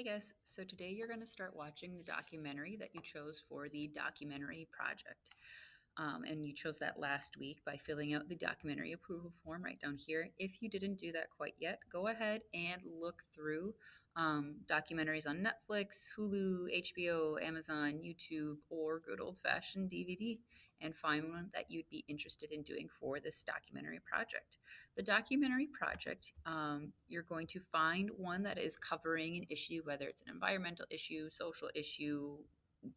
Hey guys, so today you're going to start watching the documentary that you chose for the documentary project. And you chose that last week by filling out the documentary approval form right down here. If you didn't do that quite yet, go ahead and look through documentaries on Netflix, Hulu, HBO, Amazon, YouTube, or good old fashioned DVD and find one that you'd be interested in doing for this documentary project. The documentary project, you're going to find one that is covering an issue, whether it's an environmental issue, social issue,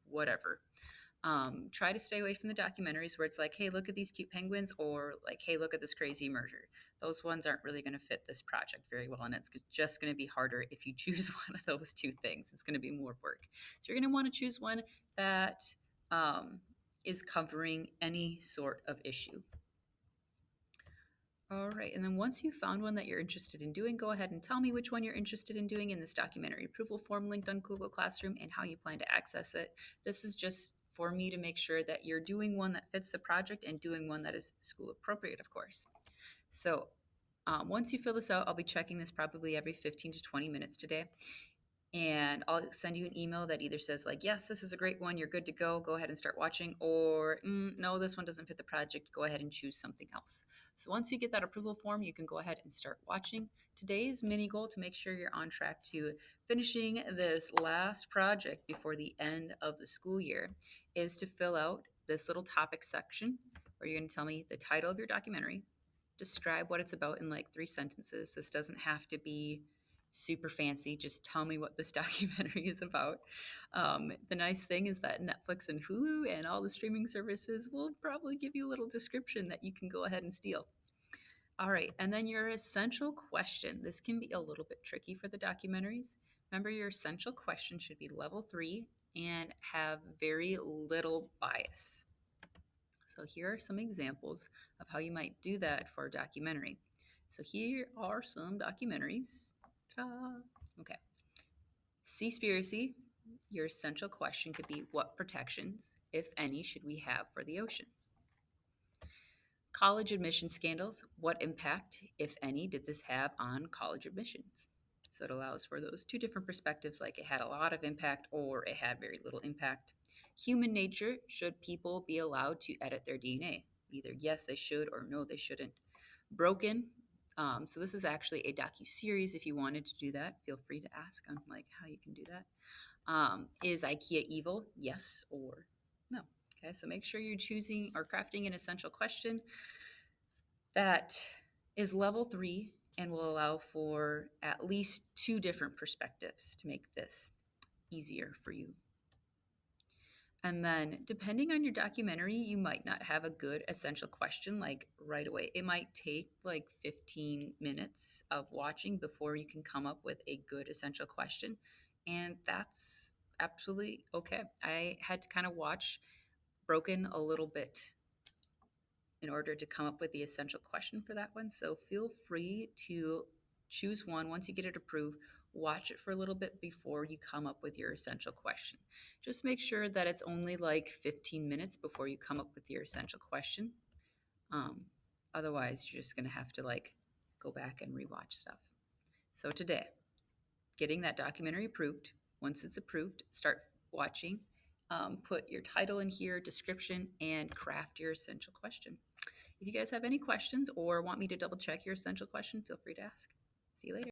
whatever. Try to stay away from the documentaries where it's like, hey, look at these cute penguins, or like, hey, look at this crazy murder. Those ones aren't really going to fit this project very well, and it's just going to be harder if you choose one of those two things. It's going to be more work. So you're going to want to choose one that um, is covering any sort of issue. All right, and then once you've found one that you're interested in doing, go ahead and tell me which one you're interested in doing in this documentary approval form linked on Google Classroom and how you plan to access it. This is just for me to make sure that you're doing one that fits the project and doing one that is school appropriate, of course. So once you fill this out, I'll be checking this probably every 15 to 20 minutes today, and I'll send you an email that either says like, yes, this is a great one, you're good to go ahead and start watching, or no, this one doesn't fit the project, go ahead and choose something else. So once you get that approval form, you can go ahead and start watching. Today's mini goal to make sure you're on track to finishing this last project before the end of the school year is to fill out this little topic section where you're going to tell me the title of your documentary, describe what it's about in like 3 sentences. This doesn't have to be super fancy. Just tell me what this documentary is about. The nice thing is that Netflix and Hulu and all the streaming services will probably give you a little description that you can go ahead and steal. All right, and then your essential question. This can be a little bit tricky for the documentaries. Remember, your essential question should be level 3 and have very little bias. So here are some examples of how you might do that for a documentary. So here are some documentaries. Ta-da. Okay. Seaspiracy, your essential question could be what protections, if any, should we have for the ocean? College admission scandals, what impact, if any, did this have on college admissions? So it allows for those two different perspectives, like it had a lot of impact or it had very little impact. Human nature, should people be allowed to edit their DNA? Either yes, they should, or no, they shouldn't. Broken. So this is actually a docu-series. If you wanted to do that, feel free to ask on like how you can do that. Is IKEA evil? Yes or no. Okay, so make sure you're choosing or crafting an essential question that is level 3 and will allow for at least 2 different perspectives to make this easier for you. And then, depending on your documentary, you might not have a good essential question like right away. It might take like 15 minutes of watching before you can come up with a good essential question. And that's absolutely okay. I had to kind of watch Broken a little bit in order to come up with the essential question for that one. So feel free to choose one once you get it approved. Watch it for a little bit before you come up with your essential question. Just make sure that it's only like 15 minutes before you come up with your essential question. Um, Otherwise, you're just going to have to like go back and rewatch stuff. So today, getting that documentary approved. Once it's approved, start watching. Put your title in here, description, and craft your essential question. If you guys have any questions or want me to double check your essential question, feel free to ask. See you later.